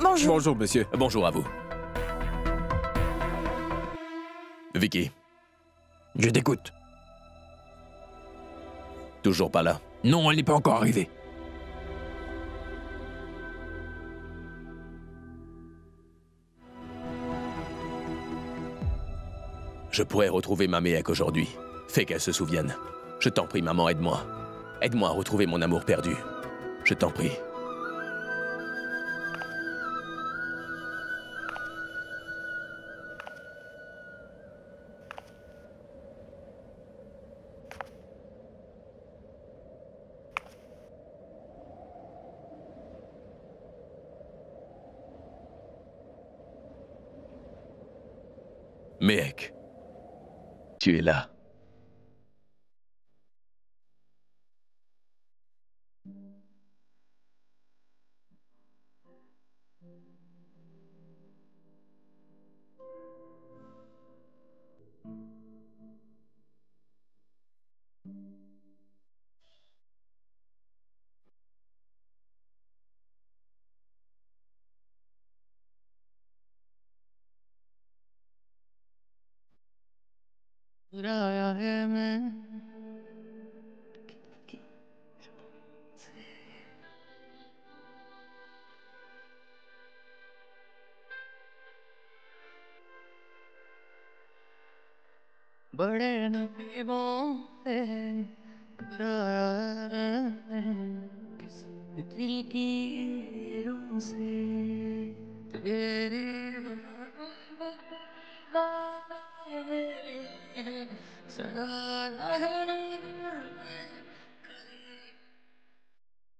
Bonjour. Bonjour, monsieur. Bonjour à vous. Vicky, Je t'écoute. toujours pas là. Non, elle n'est pas encore arrivée. Je pourrais retrouver ma Méhek aujourd'hui. Fais qu'elle se souvienne. Je t'en prie, maman, aide-moi. Aide-moi à retrouver mon amour perdu. Je t'en prie. Méhek, tu es là.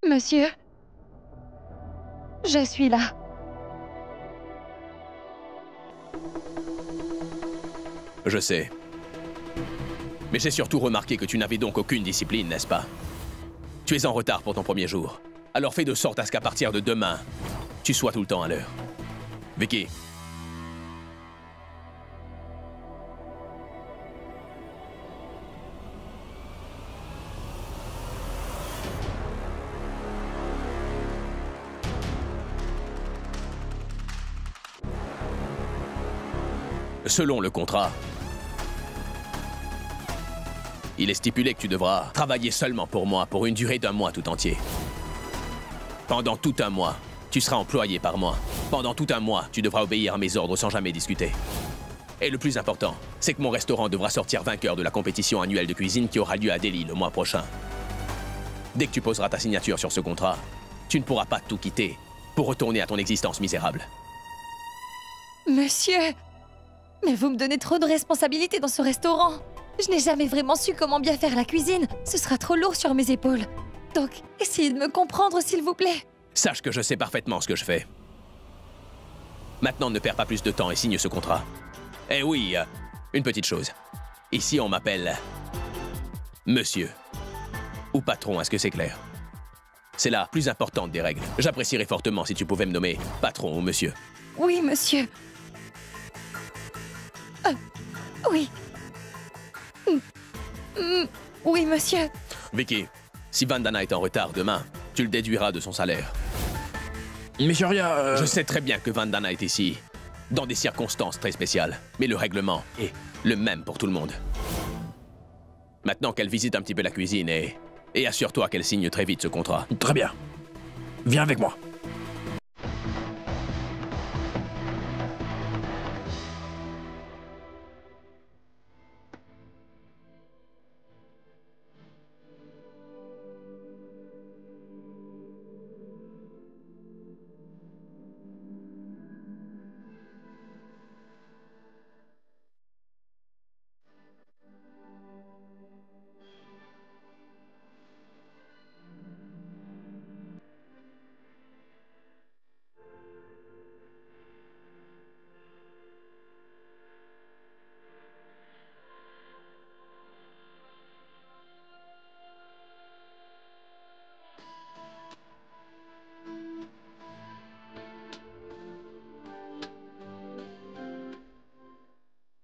Monsieur, je suis là. Je sais. Mais j'ai surtout remarqué que tu n'avais donc aucune discipline, n'est-ce pas? Tu es en retard pour ton premier jour. Alors fais de sorte à ce qu'à partir de demain, tu sois tout le temps à l'heure. Vicky. Selon le contrat, il est stipulé que tu devras travailler seulement pour moi pour une durée d'1 mois tout entier. Pendant tout 1 mois, tu seras employé par moi. Pendant tout 1 mois, tu devras obéir à mes ordres sans jamais discuter. Et le plus important, c'est que mon restaurant devra sortir vainqueur de la compétition annuelle de cuisine qui aura lieu à Delhi le mois prochain. Dès que tu poseras ta signature sur ce contrat, tu ne pourras pas tout quitter pour retourner à ton existence misérable. Monsieur, mais vous me donnez trop de responsabilités dans ce restaurant. Je n'ai jamais vraiment su comment bien faire la cuisine. Ce sera trop lourd sur mes épaules. Donc, essayez de me comprendre, s'il vous plaît. Sache que je sais parfaitement ce que je fais. Maintenant, ne perds pas plus de temps et signe ce contrat. Eh oui, une petite chose. Ici, on m'appelle Monsieur. Ou patron, est-ce que c'est clair? C'est la plus importante des règles. J'apprécierais fortement si tu pouvais me nommer patron ou monsieur. Oui, monsieur. Oui. Oui, monsieur. Vicky, si Vandana est en retard demain, tu le déduiras de son salaire. Mais Sharia, Je sais très bien que Vandana est ici, dans des circonstances très spéciales, mais le règlement est le même pour tout le monde. Maintenant qu'elle visite un petit peu la cuisine et assure-toi qu'elle signe très vite ce contrat. Très bien. Viens avec moi.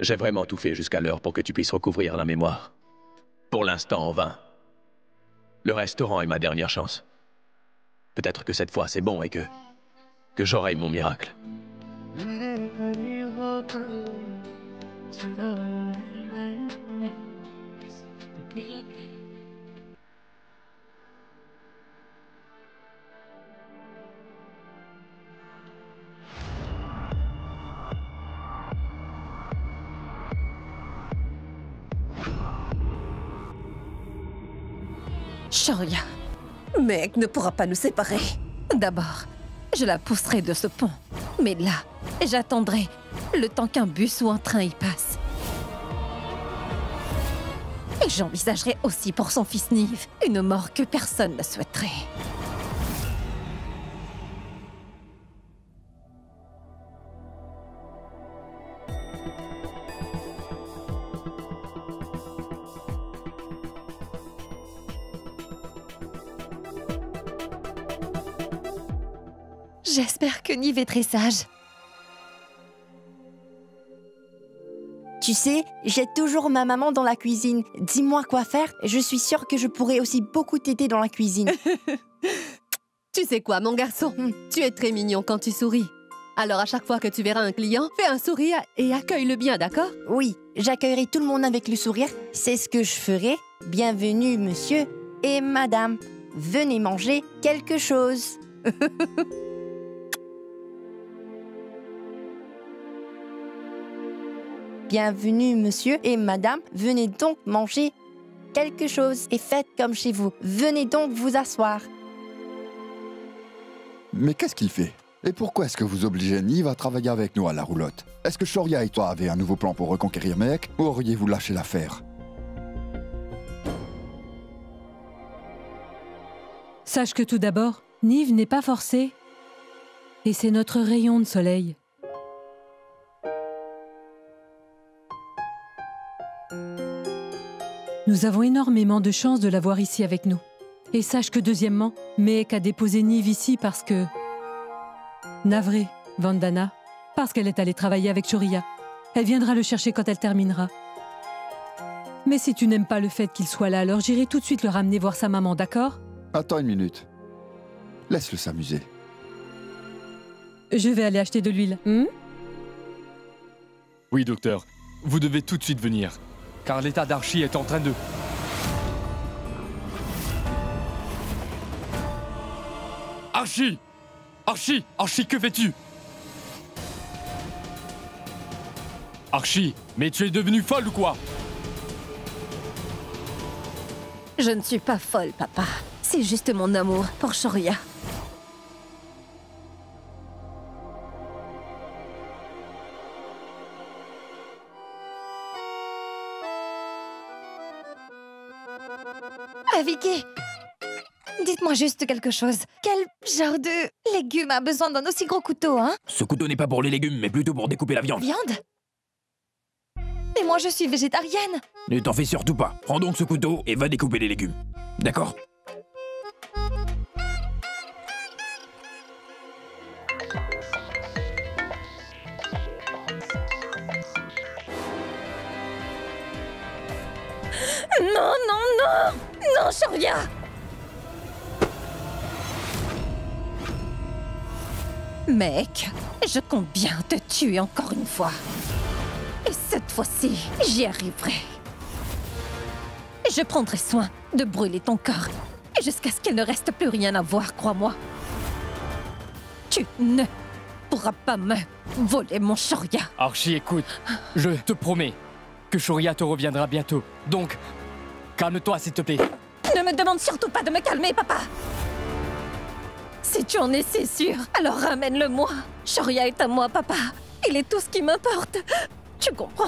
J'ai vraiment tout fait jusqu'à l'heure pour que tu puisses recouvrir la mémoire. Pour l'instant, en vain. Le restaurant est ma dernière chance. Peut-être que cette fois, c'est bon et que que j'aurai mon miracle. Shaurya, Meg ne pourra pas nous séparer. D'abord, je la pousserai de ce pont. Mais là, j'attendrai le temps qu'un bus ou un train y passe. Et j'envisagerai aussi pour son fils Niv une mort que personne ne souhaiterait. J'espère que Niv est très sage. Tu sais, j'ai toujours ma maman dans la cuisine. Dis-moi quoi faire, je suis sûre que je pourrais aussi beaucoup t'aider dans la cuisine. Tu sais quoi, mon garçon? Tu es très mignon quand tu souris. Alors à chaque fois que tu verras un client, fais un sourire et accueille-le bien, d'accord? Oui, j'accueillerai tout le monde avec le sourire. C'est ce que je ferai. Bienvenue, monsieur et madame. Venez manger quelque chose. Bienvenue, monsieur et madame. Venez donc manger quelque chose et faites comme chez vous. Venez donc vous asseoir. Mais qu'est-ce qu'il fait? Et pourquoi est-ce que vous obligez Niv à travailler avec nous à la roulotte? Est-ce que Shaurya et toi avez un nouveau plan pour reconquérir Mehek ou auriez-vous lâché l'affaire? Sache que tout d'abord, Niv n'est pas forcée. Et c'est notre rayon de soleil. Nous avons énormément de chance de l'avoir ici avec nous. Et sache que deuxièmement, Mehek a déposé Niv ici parce que... Navré, Vandana, parce qu'elle est allée travailler avec Shaurya. Elle viendra le chercher quand elle terminera. Mais si tu n'aimes pas le fait qu'il soit là, alors j'irai tout de suite le ramener voir sa maman, d'accord? Attends une minute. Laisse-le s'amuser. Je vais aller acheter de l'huile. Oui, docteur. Vous devez tout de suite venir. Car l'état d'Archie est en train de... Archie! Archie! Archie, que fais-tu? Archie, mais tu es devenue folle ou quoi? Je ne suis pas folle, papa. C'est juste mon amour pour Shaurya. Vicky, dites-moi juste quelque chose. Quel genre de légume a besoin d'un aussi gros couteau, hein? Ce couteau n'est pas pour les légumes, mais plutôt pour découper la viande. Viande? Mais moi, je suis végétarienne. Ne t'en fais surtout pas. Prends donc ce couteau et va découper les légumes. D'accord? Non, non, non! Non, Shaurya! Mec, je compte bien te tuer encore une fois. Et cette fois-ci, j'y arriverai. Je prendrai soin de brûler ton corps jusqu'à ce qu'il ne reste plus rien à voir, crois-moi. Tu ne pourras pas me voler mon Shaurya. Archie, écoute. Je te promets que Shaurya te reviendra bientôt. Donc, calme-toi, s'il te plaît. Ne me demande surtout pas de me calmer, papa. Si tu en es si sûr, alors ramène-le-moi. Shaurya est à moi, papa. Il est tout ce qui m'importe. Tu comprends?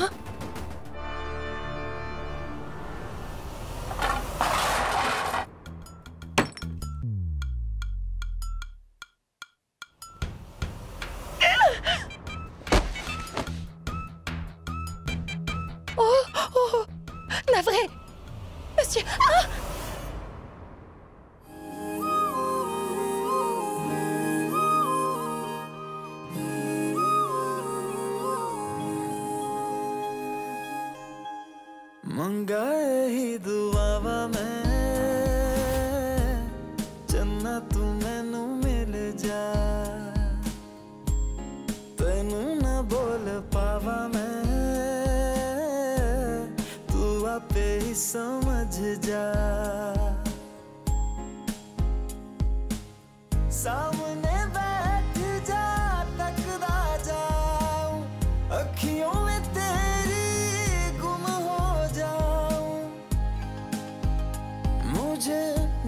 Oh! Navré! Monsieur... Ah! मंगाए ही दुआवा मैं चन्ना तू मैनू मिल जा समझ जा सामने बैठ जा तकदा जाऊं अखियों में तेरी गुम हो जाऊं मुझे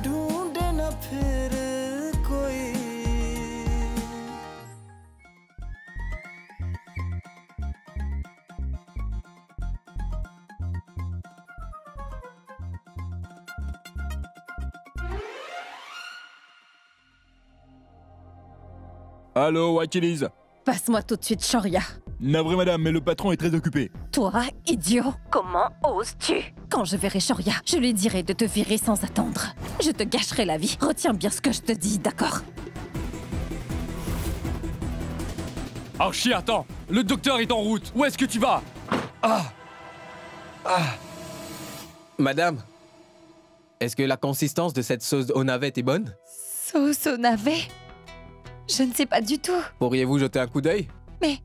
ढूंढे न फिर कोई Allô, Achilles? Passe-moi tout de suite, Shoria. Navré madame, mais le patron est très occupé. Toi, idiot, comment oses-tu? Quand je verrai Shoria, je lui dirai de te virer sans attendre. Je te gâcherai la vie. Retiens bien ce que je te dis, d'accord? Archie, attends! Le docteur est en route! Où est-ce que tu vas? Madame, est-ce que la consistance de cette sauce aux navets est bonne? Sauce au navet? Je ne sais pas du tout. Pourriez-vous jeter un coup d'œil? Mais...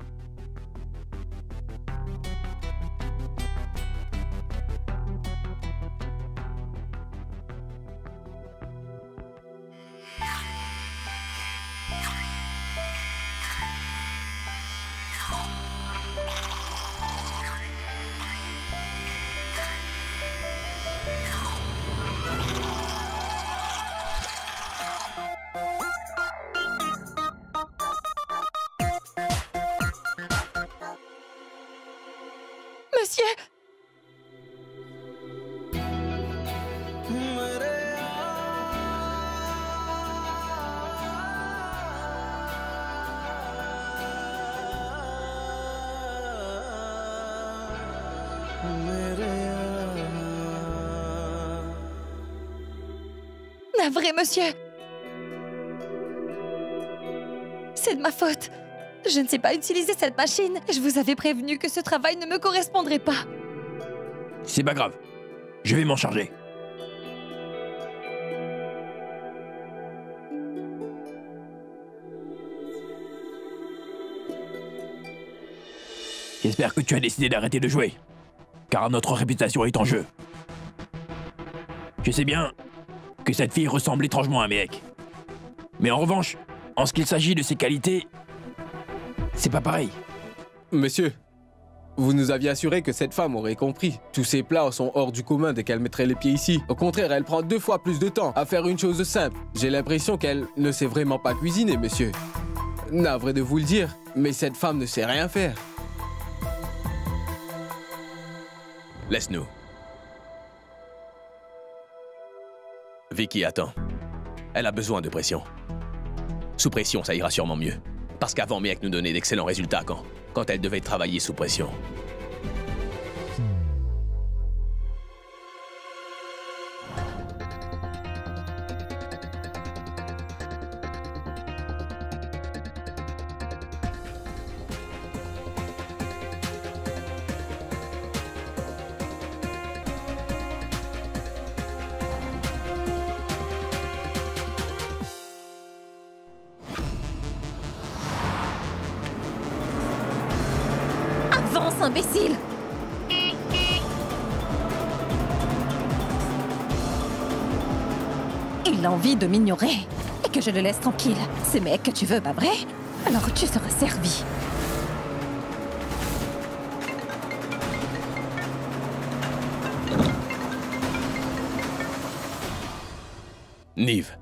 Monsieur! Navré, monsieur! C'est de ma faute. Je ne sais pas utiliser cette machine. Je vous avais prévenu que ce travail ne me correspondrait pas. C'est pas grave. Je vais m'en charger. J'espère que tu as décidé d'arrêter de jouer, car notre réputation est en jeu. Je sais bien que cette fille ressemble étrangement à Mehek. Mais en revanche, en ce qu'il s'agit de ses qualités, c'est pas pareil. Monsieur, vous nous aviez assuré que cette femme aurait compris. Tous ces plats sont hors du commun dès qu'elle mettrait les pieds ici. Au contraire, elle prend 2 fois plus de temps à faire une chose simple. J'ai l'impression qu'elle ne sait vraiment pas cuisiner, monsieur. Navré de vous le dire, mais cette femme ne sait rien faire. Laisse-nous. Vicky attend. Elle a besoin de pression. Sous pression, ça ira sûrement mieux. Parce qu'avant, Mehek nous donnait d'excellents résultats quand elle devait travailler sous pression. Avance, imbécile! Il a envie de m'ignorer et que je le laisse tranquille. C'est mec que tu veux, pas vrai? Alors tu seras servi. Nive,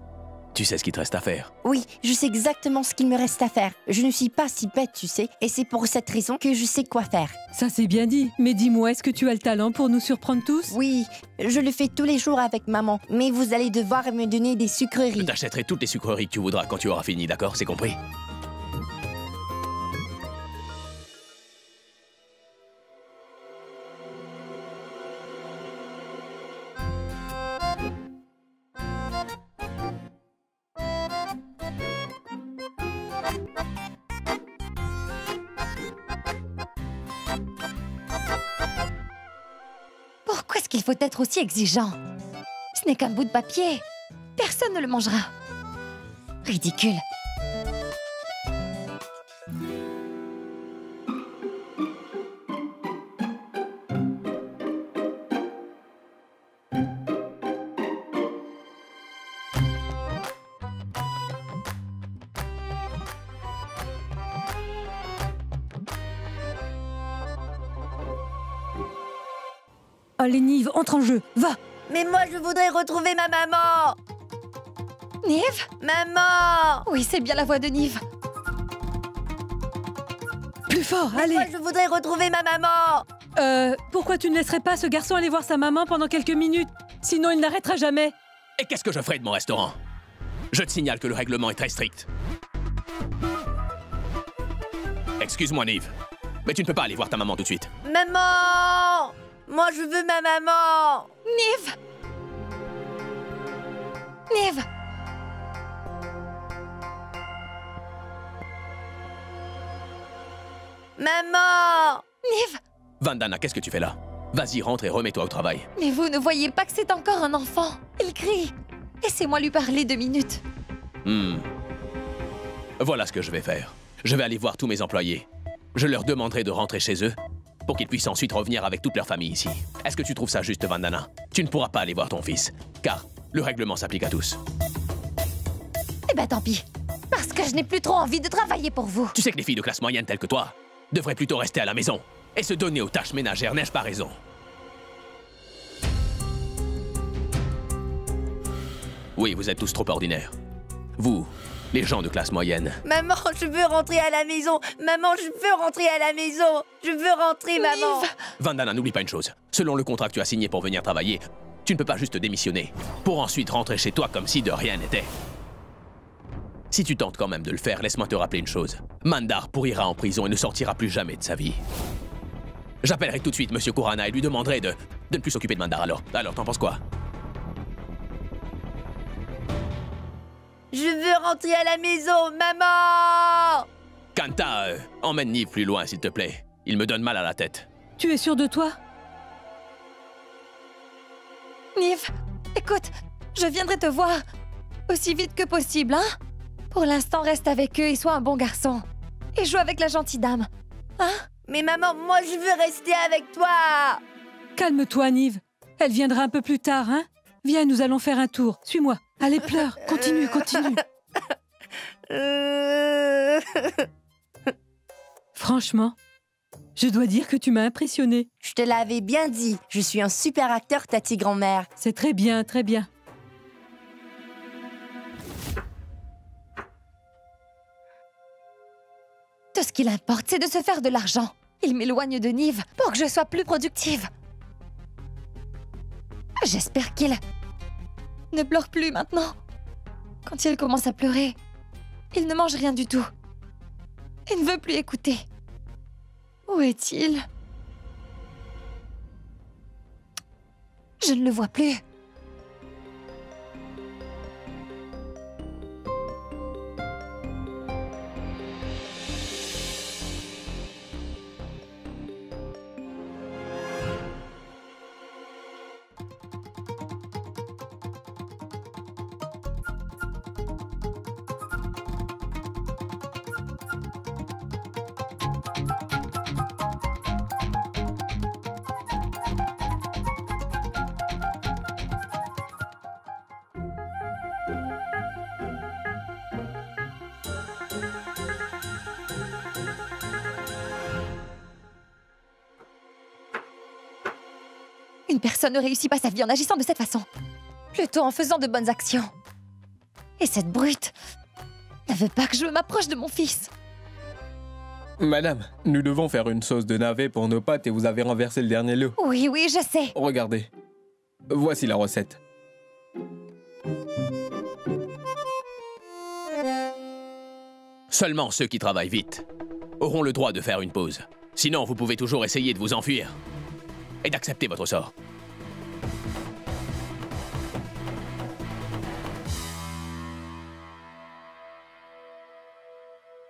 tu sais ce qu'il te reste à faire. Oui, je sais exactement ce qu'il me reste à faire. Je ne suis pas si bête, tu sais, et c'est pour cette raison que je sais quoi faire. Ça c'est bien dit, mais dis-moi, est-ce que tu as le talent pour nous surprendre tous? Oui, je le fais tous les jours avec maman, mais vous allez devoir me donner des Je sucreries. t'achèterai toutes les sucreries que tu voudras quand tu auras fini, d'accord? C'est compris? Pourquoi est-ce qu'il faut être aussi exigeant? Ce n'est qu'un bout de papier. Personne ne le mangera. Ridicule. Allez, Nive, entre en jeu, va. Mais moi, je voudrais retrouver ma maman. Nive? Maman! Oui, c'est bien la voix de Nive. Plus fort, allez. Moi, je voudrais retrouver ma maman. Pourquoi tu ne laisserais pas ce garçon aller voir sa maman pendant quelques minutes? Sinon, il n'arrêtera jamais. Et qu'est-ce que je ferai de mon restaurant? Je te signale que le règlement est très strict. Excuse-moi, Nive, mais tu ne peux pas aller voir ta maman tout de suite. Maman! Moi, je veux ma maman. Nive! Nive! Maman! Nive! Vandana, qu'est-ce que tu fais là? Vas-y, rentre et remets-toi au travail. Mais vous ne voyez pas que c'est encore un enfant? Il crie. Laissez-moi lui parler 2 minutes. Voilà ce que je vais faire. Je vais aller voir tous mes employés. Je leur demanderai de rentrer chez eux pour qu'ils puissent ensuite revenir avec toute leur famille ici. Est-ce que tu trouves ça juste, Vandana? Tu ne pourras pas aller voir ton fils, car le règlement s'applique à tous. Eh ben tant pis. Parce que je n'ai plus trop envie de travailler pour vous. Tu sais que les filles de classe moyenne telles que toi devraient plutôt rester à la maison et se donner aux tâches ménagères, n'ai-je pas raison? Oui, vous êtes tous trop ordinaires. Vous, les gens de classe moyenne. Maman, je veux rentrer à la maison. Maman, je veux rentrer à la maison. Je veux rentrer, maman. Vandana, n'oublie pas une chose. Selon le contrat que tu as signé pour venir travailler, tu ne peux pas juste démissionner pour ensuite rentrer chez toi comme si de rien n'était. Si tu tentes quand même de le faire, laisse-moi te rappeler une chose. Mandar pourrira en prison et ne sortira plus jamais de sa vie. J'appellerai tout de suite Monsieur Kurana et lui demanderai de ne plus s'occuper de Mandar alors. Alors, t'en penses quoi? Je veux rentrer à la maison, maman! Kanta, emmène Nive plus loin, s'il te plaît. Il me donne mal à la tête. Tu es sûr de toi? Nive, écoute, je viendrai te voir aussi vite que possible, hein? Pour l'instant, reste avec eux et sois un bon garçon. Et joue avec la gentille dame, hein? Mais maman, moi je veux rester avec toi! Calme-toi, Nive. Elle viendra un peu plus tard, hein? Viens, nous allons faire un tour. Suis-moi. Allez, pleure. Continue, continue. Franchement, je dois dire que tu m'as impressionnée. Je te l'avais bien dit. Je suis un super acteur, Tati grand-mère. C'est très bien, très bien. Tout ce qu'il importe, c'est de se faire de l'argent. Il m'éloigne de Nive pour que je sois plus productive. J'espère qu'il ne pleure plus maintenant. Quand il commence à pleurer, il ne mange rien du tout. Il ne veut plus écouter. Où est-il? Je ne le vois plus. Une personne ne réussit pas sa vie en agissant de cette façon. Plutôt en faisant de bonnes actions. Et cette brute ne veut pas que je m'approche de mon fils. Madame, nous devons faire une sauce de navet pour nos pâtes et vous avez renversé le dernier lot. Oui, oui, je sais. Regardez. Voici la recette. Seulement ceux qui travaillent vite auront le droit de faire une pause. Sinon, vous pouvez toujours essayer de vous enfuir et d'accepter votre sort.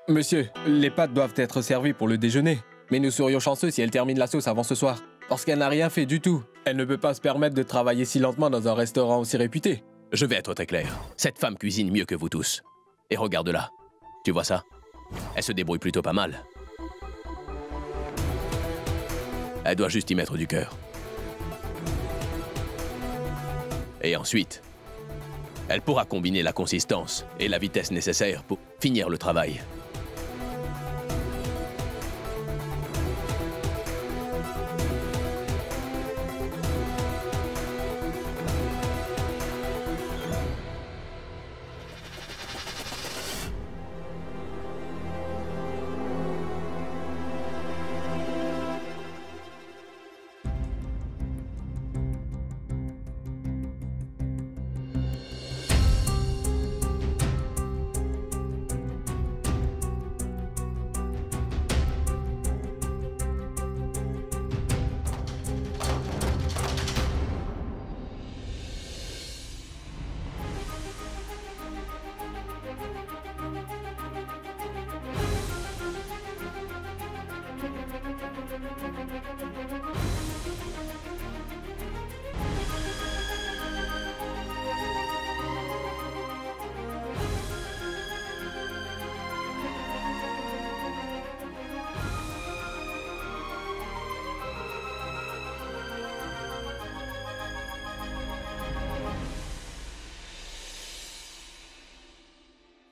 Monsieur, les pâtes doivent être servies pour le déjeuner. Mais nous serions chanceux si elle termine la sauce avant ce soir. Parce qu'elle n'a rien fait du tout. Elle ne peut pas se permettre de travailler si lentement dans un restaurant aussi réputé. Je vais être très clair. Cette femme cuisine mieux que vous tous. Et regarde-la. Tu vois ça? Elle se débrouille plutôt pas mal. Elle doit juste y mettre du cœur. Et ensuite, elle pourra combiner la consistance et la vitesse nécessaire pour finir le travail.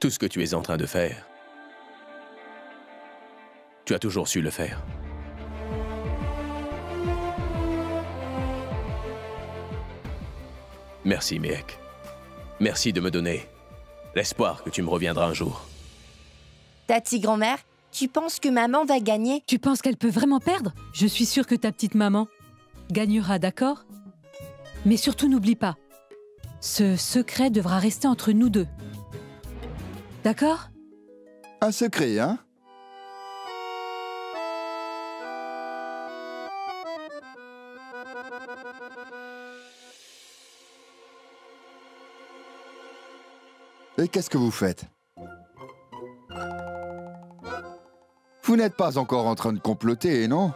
Tout ce que tu es en train de faire, tu as toujours su le faire. Merci, Mehek. Merci de me donner l'espoir que tu me reviendras un jour. Tati grand-mère, tu penses que maman va gagner? Tu penses qu'elle peut vraiment perdre? Je suis sûre que ta petite maman gagnera, d'accord? Mais surtout n'oublie pas, ce secret devra rester entre nous deux. D'accord? Un secret, hein? Et qu'est-ce que vous faites? Vous n'êtes pas encore en train de comploter, non?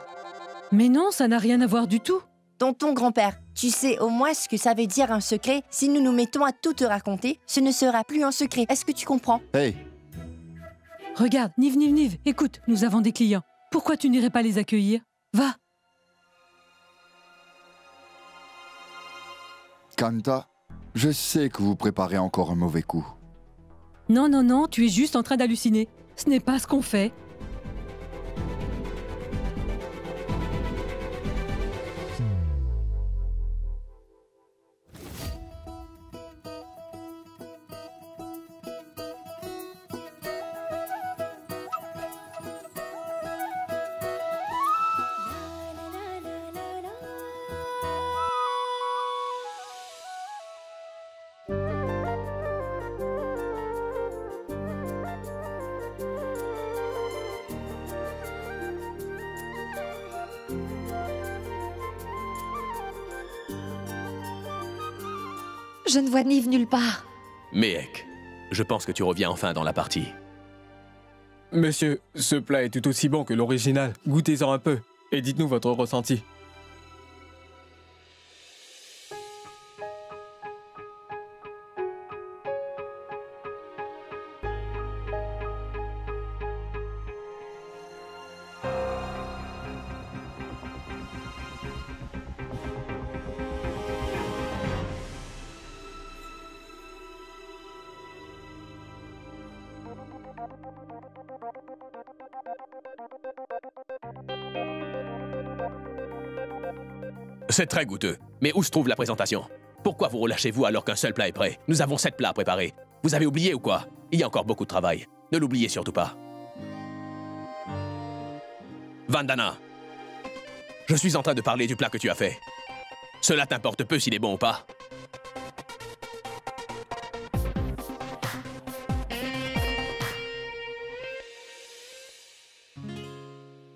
Mais non, ça n'a rien à voir du tout. Tonton grand-père, tu sais au moins ce que ça veut dire un secret? Si nous nous mettons à tout te raconter, ce ne sera plus un secret. Est-ce que tu comprends? Hey, Regarde, Niv, écoute, nous avons des clients. Pourquoi tu n'irais pas les accueillir? Va! Kanta, je sais que vous préparez encore un mauvais coup. Non, tu es juste en train d'halluciner. Ce n'est pas ce qu'on fait. Je ne vois Niv nulle part. Mehek, je pense que tu reviens enfin dans la partie. Monsieur, ce plat est tout aussi bon que l'original. Goûtez-en un peu et dites-nous votre ressenti. C'est très goûteux. Mais où se trouve la présentation? Pourquoi vous relâchez-vous alors qu'un seul plat est prêt? Nous avons 7 plats à préparer. Vous avez oublié ou quoi? Il y a encore beaucoup de travail. Ne l'oubliez surtout pas. Vandana, je suis en train de parler du plat que tu as fait. Cela t'importe peu s'il est bon ou pas.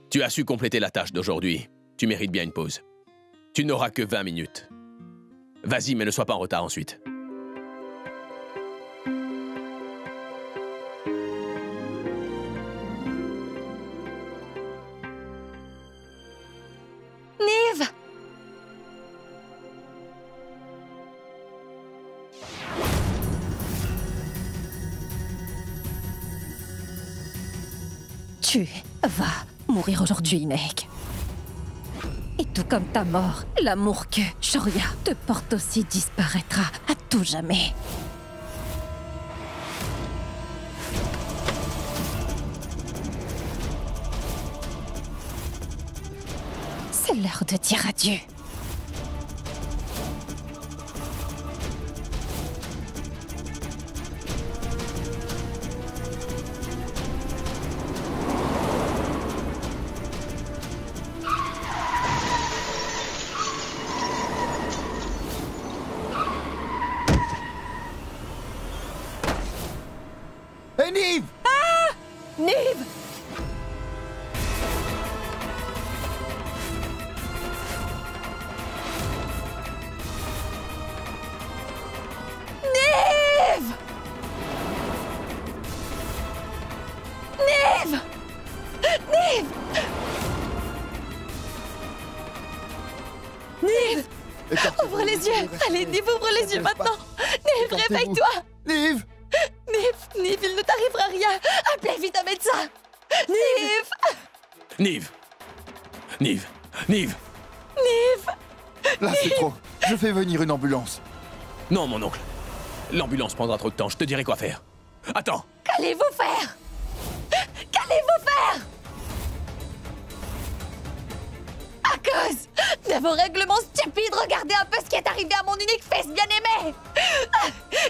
Tu as su compléter la tâche d'aujourd'hui. Tu mérites bien une pause. Tu n'auras que 20 minutes. Vas-y, mais ne sois pas en retard ensuite. Niv! Tu vas mourir aujourd'hui, Mehek. Et tout comme ta mort, l'amour que Shoria te porte aussi disparaîtra à tout jamais. C'est l'heure de dire adieu. Hey, Niv! Niv! Ouvre les yeux! Allez, Niv, ouvre les yeux maintenant! Niv, réveille-toi! Niv! Niv, il ne t'arrivera rien! Appelez vite un médecin! Niv! Niv! Là, c'est trop. Je fais venir une ambulance. Non, mon oncle. L'ambulance prendra trop de temps, je te dirai quoi faire. Attends! Qu'allez-vous faire? Qu'allez-vous faire? À cause de vos règlements stupides, regardez un peu ce qui est arrivé à mon unique fils bien-aimé.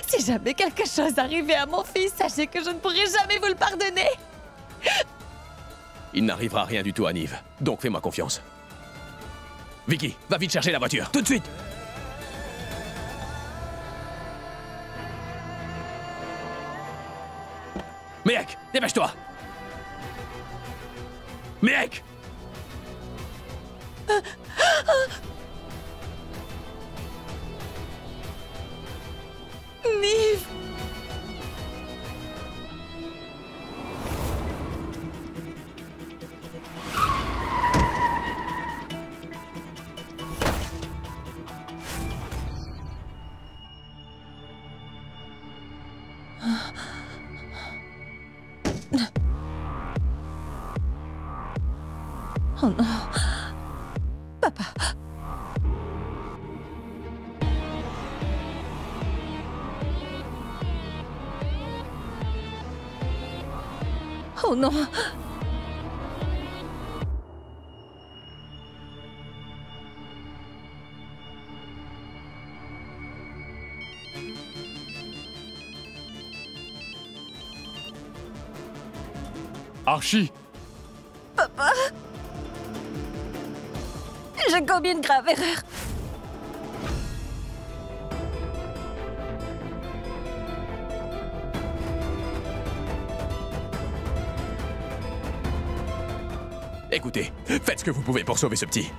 Si jamais quelque chose arrivait à mon fils, sachez que je ne pourrai jamais vous le pardonner. Il n'arrivera rien du tout à Nive, donc fais-moi confiance. Vicky, va vite chercher la voiture, tout de suite! Mehek, dépêche-toi! Mehek! Nive! Oh non. Papa. Oh non. Archie! Papa. J'ai commis une grave erreur. Écoutez, faites ce que vous pouvez pour sauver ce petit.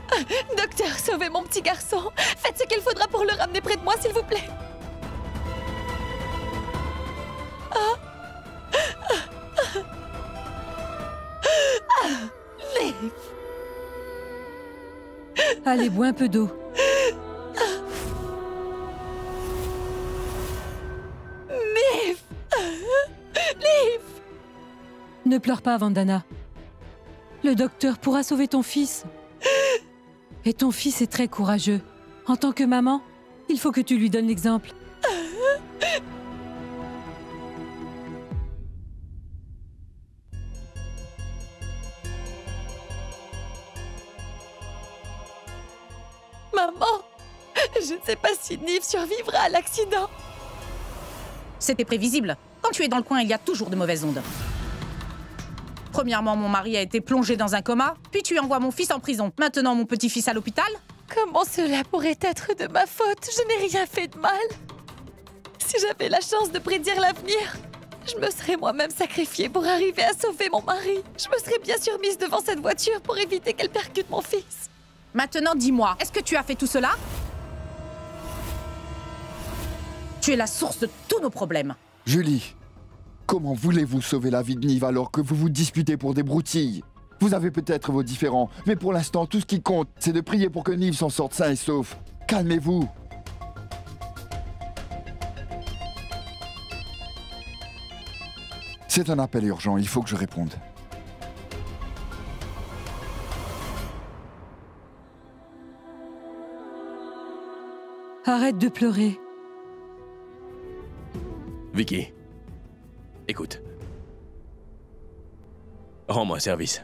Docteur, sauvez mon petit garçon. Faites ce qu'il faudra pour le ramener près de moi, s'il vous plaît. Allez, bois un peu d'eau. Nive! Nive! Ne pleure pas, Vandana. Le docteur pourra sauver ton fils. Et ton fils est très courageux. En tant que maman, il faut que tu lui donnes l'exemple. Maman, je ne sais pas si Nive survivra à l'accident. C'était prévisible. Quand tu es dans le coin, il y a toujours de mauvaises ondes. Premièrement, mon mari a été plongé dans un coma, puis tu envoies mon fils en prison. Maintenant, mon petit-fils à l'hôpital. Comment cela pourrait être de ma faute? Je n'ai rien fait de mal. Si j'avais la chance de prédire l'avenir, je me serais moi-même sacrifiée pour arriver à sauver mon mari. Je me serais bien sûr mise devant cette voiture pour éviter qu'elle percute mon fils. Maintenant, dis-moi, est-ce que tu as fait tout cela? Tu es la source de tous nos problèmes. Julie, comment voulez-vous sauver la vie de Nive alors que vous vous disputez pour des broutilles? Vous avez peut-être vos différends, mais pour l'instant, tout ce qui compte, c'est de prier pour que Nive s'en sorte sain et sauf. Calmez-vous. C'est un appel urgent, il faut que je réponde. Arrête de pleurer. Vicky, écoute. Rends-moi un service.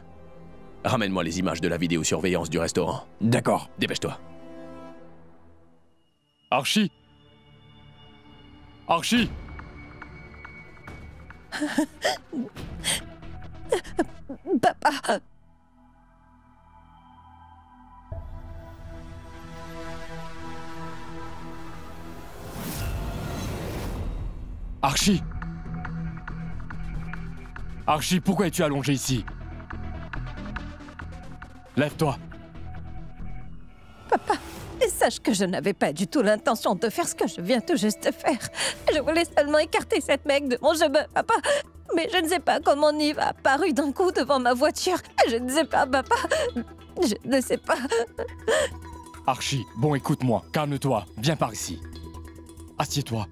Ramène-moi les images de la vidéosurveillance du restaurant. D'accord. Dépêche-toi. Archie! Archie! Papa. Archie! Archie, pourquoi es-tu allongé ici? Lève-toi! Papa, sache que je n'avais pas du tout l'intention de faire ce que je viens tout juste de faire. Je voulais seulement écarter cette mec de mon chemin, papa. Mais je ne sais pas comment Nive a apparu d'un coup devant ma voiture. Je ne sais pas, papa. Je ne sais pas. Archie, bon, écoute-moi, calme-toi, viens par ici. Assieds-toi.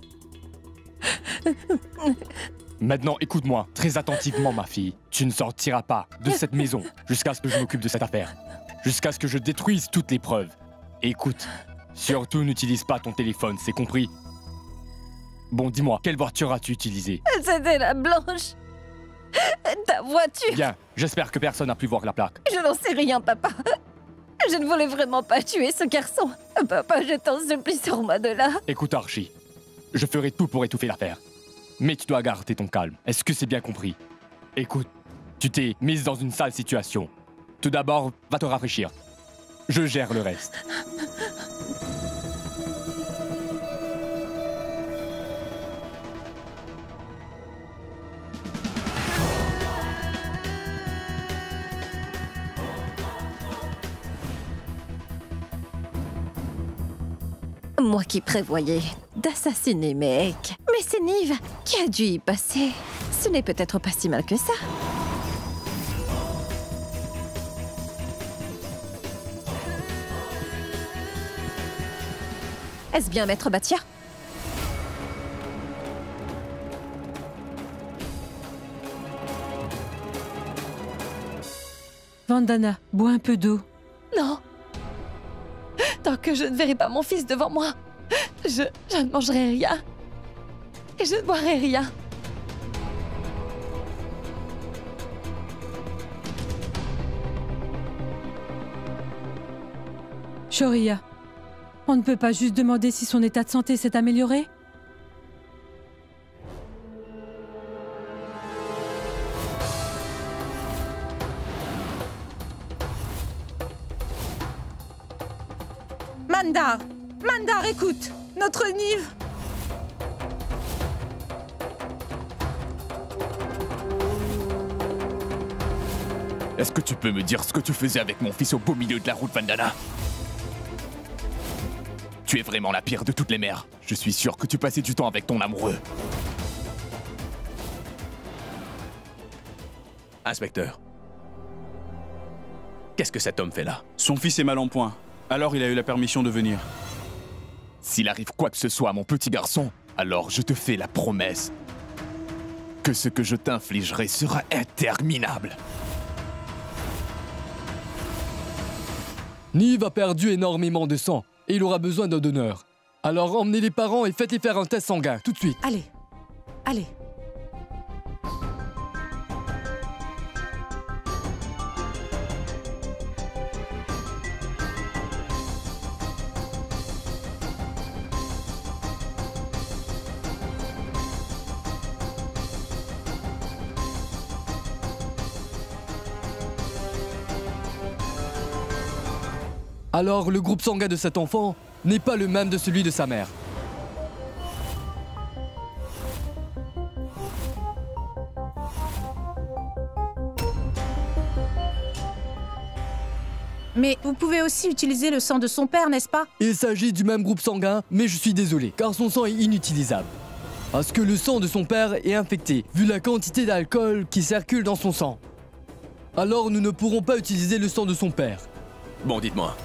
Maintenant, écoute-moi très attentivement, ma fille. Tu ne sortiras pas de cette maison jusqu'à ce que je m'occupe de cette affaire. Jusqu'à ce que je détruise toutes les preuves. Et écoute, surtout n'utilise pas ton téléphone, c'est compris? Bon, dis-moi, quelle voiture as-tu utilisée? C'était la blanche. Ta voiture. Bien, j'espère que personne n'a pu voir la plaque. Je n'en sais rien, papa. Je ne voulais vraiment pas tuer ce garçon. Papa, je t'en supplie, sors-moi de là. Écoute Archie, je ferai tout pour étouffer l'affaire. Mais tu dois garder ton calme. Est-ce que c'est bien compris? Écoute, tu t'es mise dans une sale situation. Tout d'abord, va te rafraîchir. Je gère le reste. Moi qui prévoyais d'assassiner Mehek. Mais c'est Nive qui a dû y passer. Ce n'est peut-être pas si mal que ça. Est-ce bien Maître Batia? Vandana, bois un peu d'eau. Non. Tant que je ne verrai pas mon fils devant moi, je ne mangerai rien. Et je ne boirai rien. Shoria, on ne peut pas juste demander si son état de santé s'est amélioré? Mandar! Mandar, écoute! Notre Nive! Est-ce que tu peux me dire ce que tu faisais avec mon fils au beau milieu de la route, Vandana? Tu es vraiment la pire de toutes les mères. Je suis sûr que tu passais du temps avec ton amoureux. Inspecteur. Qu'est-ce que cet homme fait là? Son fils est mal en point. Alors il a eu la permission de venir. S'il arrive quoi que ce soit à mon petit garçon, alors je te fais la promesse que ce que je t'infligerai sera interminable. Nive a perdu énormément de sang et il aura besoin d'un donneur. Alors emmenez les parents et faites-les faire un test sanguin, tout de suite. Allez, allez. Alors, le groupe sanguin de cet enfant n'est pas le même de celui de sa mère. Mais vous pouvez aussi utiliser le sang de son père, n'est-ce pas? Il s'agit du même groupe sanguin, mais je suis désolé, car son sang est inutilisable. Parce que le sang de son père est infecté, vu la quantité d'alcool qui circule dans son sang. Alors, nous ne pourrons pas utiliser le sang de son père. Bon, dites-moi.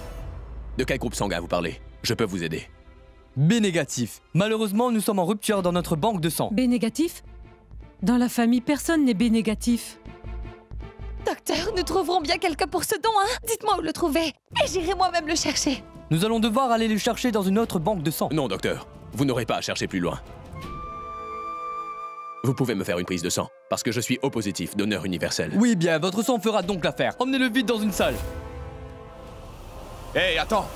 De quel groupe sanguin vous parlez? Je peux vous aider. B négatif. Malheureusement, nous sommes en rupture dans notre banque de sang. B négatif? Dans la famille, personne n'est B négatif. Docteur, nous trouverons bien quelqu'un pour ce don, hein? Dites-moi où le trouver, et j'irai moi-même le chercher. Nous allons devoir aller le chercher dans une autre banque de sang. Non, docteur. Vous n'aurez pas à chercher plus loin. Vous pouvez me faire une prise de sang, parce que je suis O positif, donneur universel. Oui, bien, votre sang fera donc l'affaire. Emmenez-le vite dans une salle. Hé, hey, attends!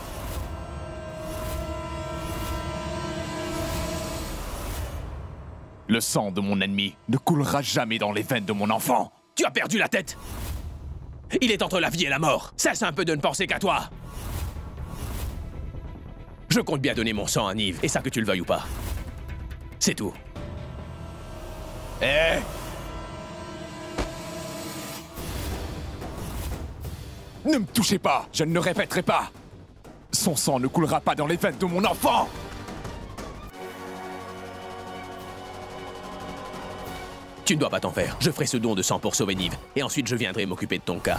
Le sang de mon ennemi ne coulera jamais dans les veines de mon enfant. Tu as perdu la tête! Il est entre la vie et la mort. Cesse un peu de ne penser qu'à toi. Je compte bien donner mon sang à Nive, et ça que tu le veuilles ou pas. C'est tout. Hé! Hey. Ne me touchez pas, je ne le répéterai pas. Son sang ne coulera pas dans les veines de mon enfant. Tu ne dois pas t'en faire. Je ferai ce don de sang pour sauver Nive, et ensuite je viendrai m'occuper de ton cas.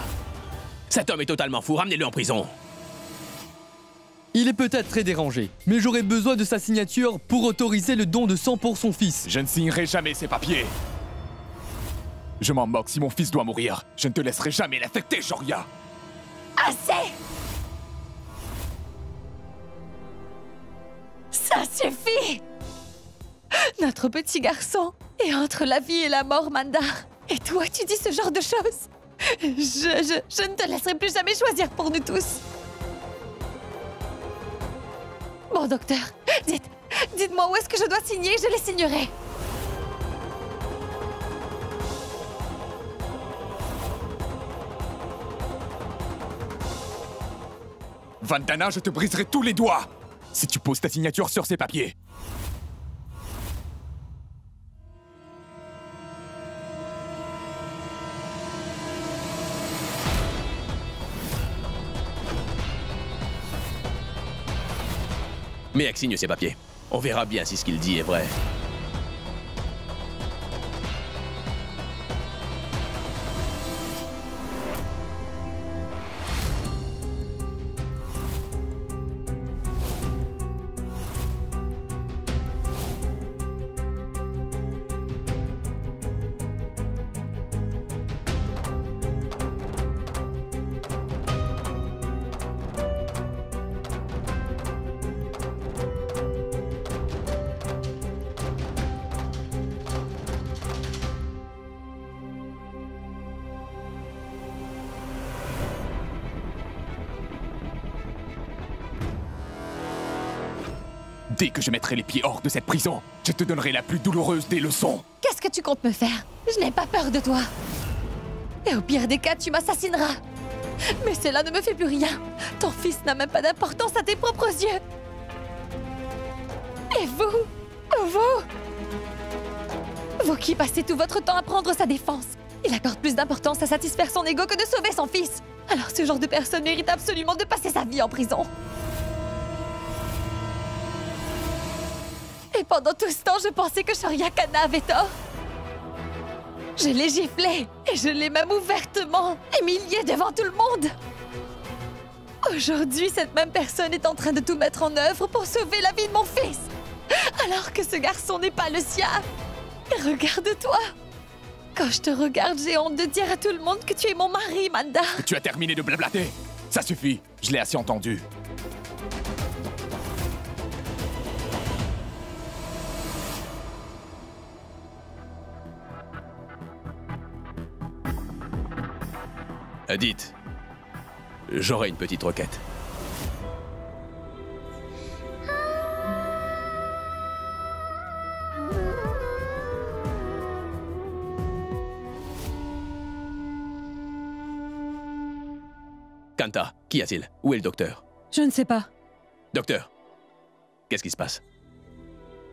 Cet homme est totalement fou, ramenez-le en prison. Il est peut-être très dérangé, mais j'aurai besoin de sa signature pour autoriser le don de sang pour son fils. Je ne signerai jamais ces papiers. Je m'en moque si mon fils doit mourir. Je ne te laisserai jamais l'affecter, Shoria. Assez! Ça suffit! Notre petit garçon est entre la vie et la mort, Mandar. Et toi, tu dis ce genre de choses? Je ne te laisserai plus jamais choisir pour nous tous. Bon, docteur, dites-moi où est-ce que je dois signer, je les signerai. Vandana, je te briserai tous les doigts si tu poses ta signature sur ces papiers. Mehek signe ces papiers. On verra bien si ce qu'il dit est vrai. Dès que je mettrai les pieds hors de cette prison, je te donnerai la plus douloureuse des leçons. Qu'est-ce que tu comptes me faire? Je n'ai pas peur de toi. Et au pire des cas, tu m'assassineras. Mais cela ne me fait plus rien. Ton fils n'a même pas d'importance à tes propres yeux. Et vous qui passez tout votre temps à prendre sa défense. Il accorde plus d'importance à satisfaire son ego que de sauver son fils. Alors ce genre de personne mérite absolument de passer sa vie en prison. Et pendant tout ce temps, je pensais que Shoria Khanna avait tort. Je l'ai giflé, et je l'ai même ouvertement humilié devant tout le monde. Aujourd'hui, cette même personne est en train de tout mettre en œuvre pour sauver la vie de mon fils. Alors que ce garçon n'est pas le sien. Et regarde-toi. Quand je te regarde, j'ai honte de dire à tout le monde que tu es mon mari, Manda. Tu as terminé de blablater. Ça suffit, je l'ai assez entendu. Dites, j'aurai une petite requête. Kanta, qu'y a-t-il? Où est le docteur? Je ne sais pas. Docteur, qu'est-ce qui se passe?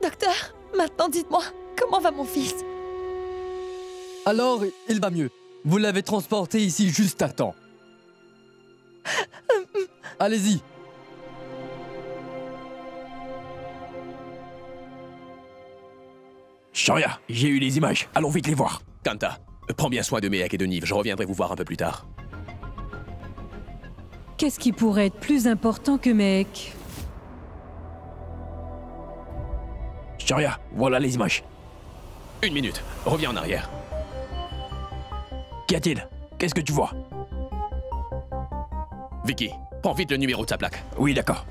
Docteur, maintenant dites-moi, comment va mon fils? Alors, il va mieux. Vous l'avez transporté ici juste à temps. Allez-y. Shoria, j'ai eu les images. Allons vite les voir. Kanta, prends bien soin de Mehek et de Niv. Je reviendrai vous voir un peu plus tard. Qu'est-ce qui pourrait être plus important que Mehek? Shoria, voilà les images. Une minute, reviens en arrière. Qu'y a-t-il? Qu'est-ce que tu vois? Vicky, prends vite le numéro de sa plaque. Oui, d'accord.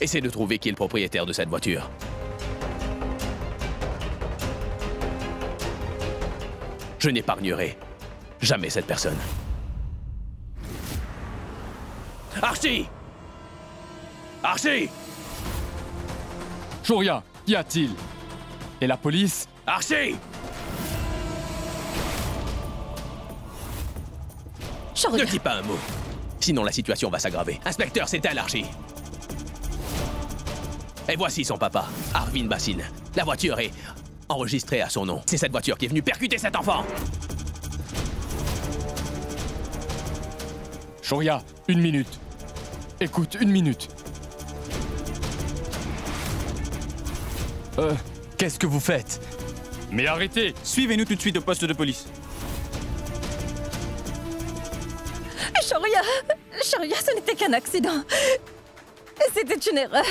Essaie de trouver qui est le propriétaire de cette voiture. Je n'épargnerai jamais cette personne. Archie! Archie! Shoria, qu'y a-t-il? Et la police? Archie! Shoria. Ne dis pas un mot. Sinon la situation va s'aggraver. Inspecteur, c'est elle, Archie. Et voici son papa, Arvind Bassin. La voiture est enregistrée à son nom. C'est cette voiture qui est venue percuter cet enfant. Shoria, une minute. Écoute, une minute. Qu'est-ce que vous faites? Mais arrêtez! Suivez-nous tout de suite au poste de police. Shoria, ce n'était qu'un accident. C'était une erreur.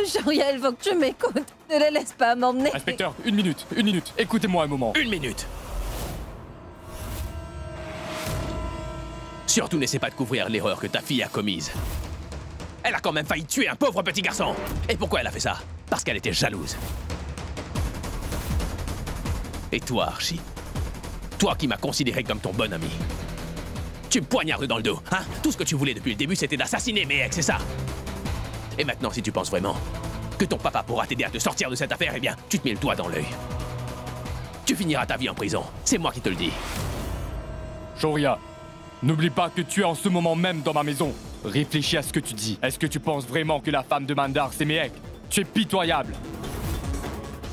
Shoria, il faut que tu m'écoutes. Ne la laisse pas m'emmener. Inspecteur, une minute, écoutez-moi un moment. Une minute. Surtout n'essaie pas de couvrir l'erreur que ta fille a commise. Elle a quand même failli tuer un pauvre petit garçon. Et pourquoi elle a fait ça? Parce qu'elle était jalouse. Et toi, Archie? Toi qui m'as considéré comme ton bon ami. Tu me poignardes dans le dos, hein? Tout ce que tu voulais depuis le début, c'était d'assassiner mes ex, c'est ça? Et maintenant, si tu penses vraiment que ton papa pourra t'aider à te sortir de cette affaire, eh bien, tu te mets le doigt dans l'œil. Tu finiras ta vie en prison. C'est moi qui te le dis. Shoria, n'oublie pas que tu es en ce moment même dans ma maison. Réfléchis à ce que tu dis. Est-ce que tu penses vraiment que la femme de Mandar, c'est Mehek? Tu es pitoyable.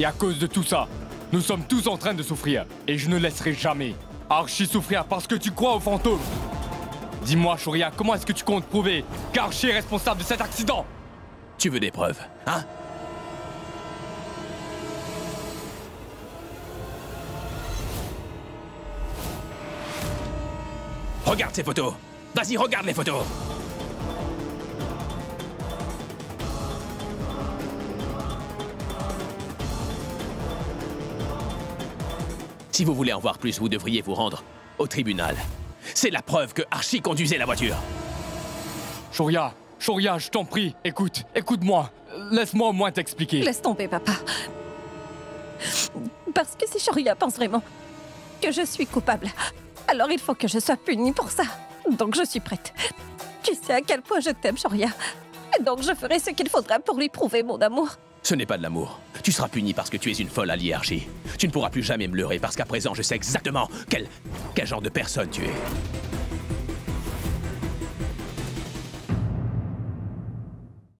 Et à cause de tout ça, nous sommes tous en train de souffrir. Et je ne laisserai jamais Archie souffrir parce que tu crois aux fantômes. Dis-moi, Shoria, comment est-ce que tu comptes prouver qu'Archie est responsable de cet accident? Tu veux des preuves, hein? Regarde ces photos. Vas-y, regarde les photos. Si vous voulez en voir plus, vous devriez vous rendre au tribunal. C'est la preuve que Archie conduisait la voiture. Shoria, je t'en prie, écoute-moi. Laisse-moi au moins t'expliquer. Laisse tomber, papa. Parce que si Shoria pense vraiment que je suis coupable, alors il faut que je sois punie pour ça. Donc je suis prête. Tu sais à quel point je t'aime, Shoria. Donc je ferai ce qu'il faudra pour lui prouver mon amour. Ce n'est pas de l'amour. Tu seras puni parce que tu es une folle alliée, Archie. Tu ne pourras plus jamais me leurrer parce qu'à présent, je sais exactement quel genre de personne tu es.